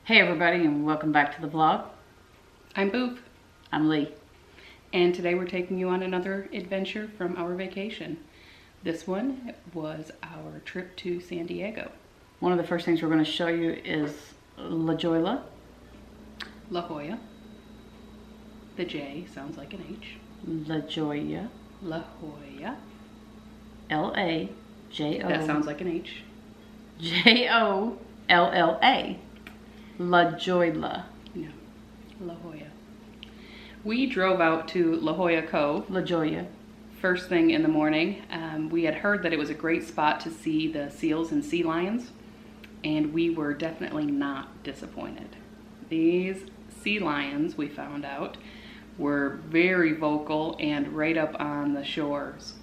Hey everybody, and welcome back to the vlog. I'm Boof. I'm Lee. And today we're taking you on another adventure from our vacation. This one was our trip to San Diego. One of the first things we're going to show you is La Jolla. La Jolla. The J sounds like an H. La Jolla. La Jolla. L-A-J-O. That sounds like an H. J-O-L-L-A. La Jolla. No. La Jolla. We drove out to La Jolla Cove. La Jolla. First thing in the morning. We had heard that it was a great spot to see the seals and sea lions, and we were definitely not disappointed. These sea lions, we found out, were very vocal and right up on the shores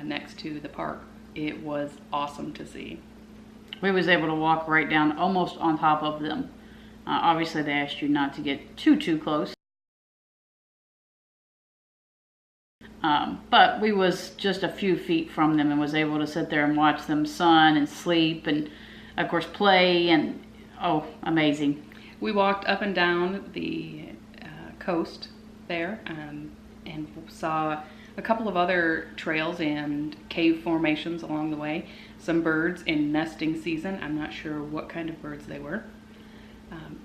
next to the park. It was awesome to see. We was able to walk right down almost on top of them. Obviously they asked you not to get too close. But we was just a few feet from them and was able to sit there and watch them sun and sleep and of course play, and oh, amazing. We walked up and down the coast there and saw a couple of other trails and cave formations along the way. Some birds in nesting season. I'm not sure what kind of birds they were.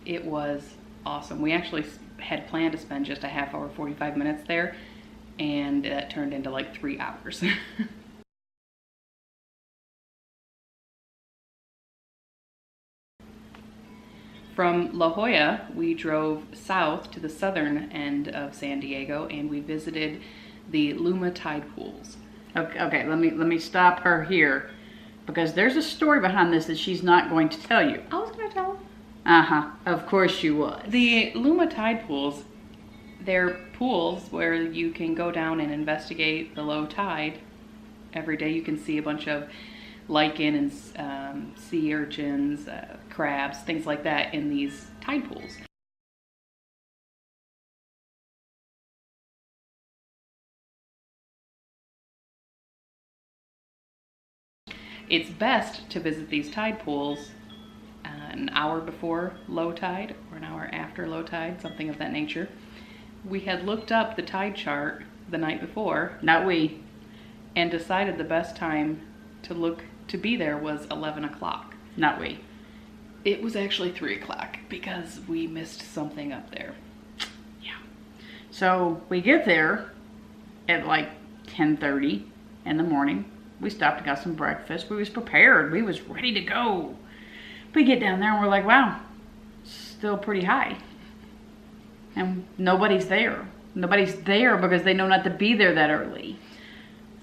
It was awesome. We actually had planned to spend just a half hour, 45 minutes there, and that turned into like 3 hours. From La Jolla, we drove south to the southern end of San Diego and we visited the Luma tide pools. Okay, let me stop her here, because there's a story behind this that she's not going to tell you. I was going to tell them. Of course she was. The Luma tide pools, they're pools where you can go down and investigate the low tide. Every day you can see a bunch of lichen and sea urchins, crabs, things like that in these tide pools. It's best to visit these tide pools an hour before low tide or an hour after low tide, something of that nature. We had looked up the tide chart the night before. Not we. And decided the best time to be there was 11 o'clock. Not we. It was actually 3 o'clock because we missed something up there. Yeah. So we get there at like 10:30 in the morning. We stopped and got some breakfast. We was prepared. We was ready to go. We get down there and we're like, wow, still pretty high. And nobody's there. Nobody's there because they know not to be there that early.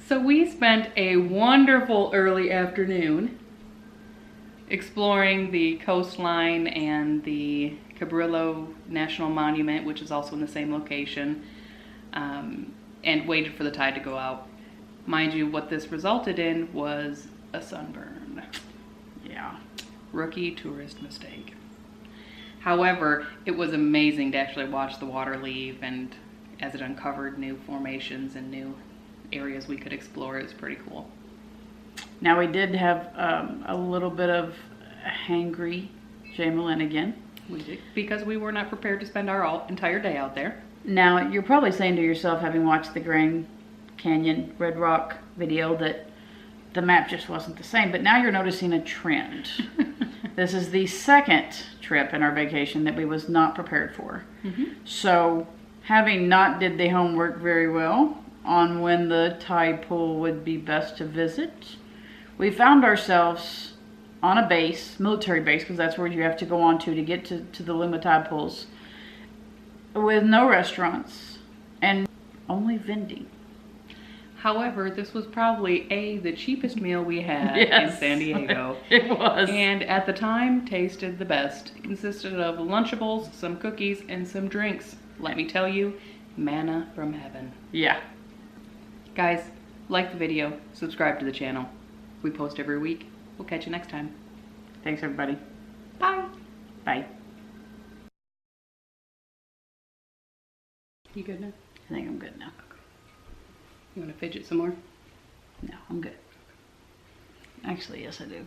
So we spent a wonderful early afternoon exploring the coastline and the Cabrillo National Monument, which is also in the same location, and waited for the tide to go out. Mind you, what this resulted in was a sunburn. Yeah. Rookie tourist mistake. However, it was amazing to actually watch the water leave, and as it uncovered new formations and new areas we could explore, it was pretty cool. Now we did have a little bit of a hangry Jamelin again. We did, because we were not prepared to spend our entire day out there. Now you're probably saying to yourself, having watched the Grand Canyon Red Rock video, that the map just wasn't the same, but now you're noticing a trend. This is the second trip in our vacation that we was not prepared for. So having not did the homework very well on when the tide pool would be best to visit, we found ourselves on a base, military base, because that's where you have to go on to get to the Luma tide pools, with no restaurants and only vending. However, this was probably the cheapest meal we had in San Diego. It was. And at the time, tasted the best. It consisted of Lunchables, some cookies, and some drinks. Let me tell you, manna from heaven. Yeah. Guys, like the video, subscribe to the channel. We post every week. We'll catch you next time. Thanks, everybody. Bye. Bye. You good now? I think I'm good now. You want to fidget some more? No, I'm good. Actually, yes, I do.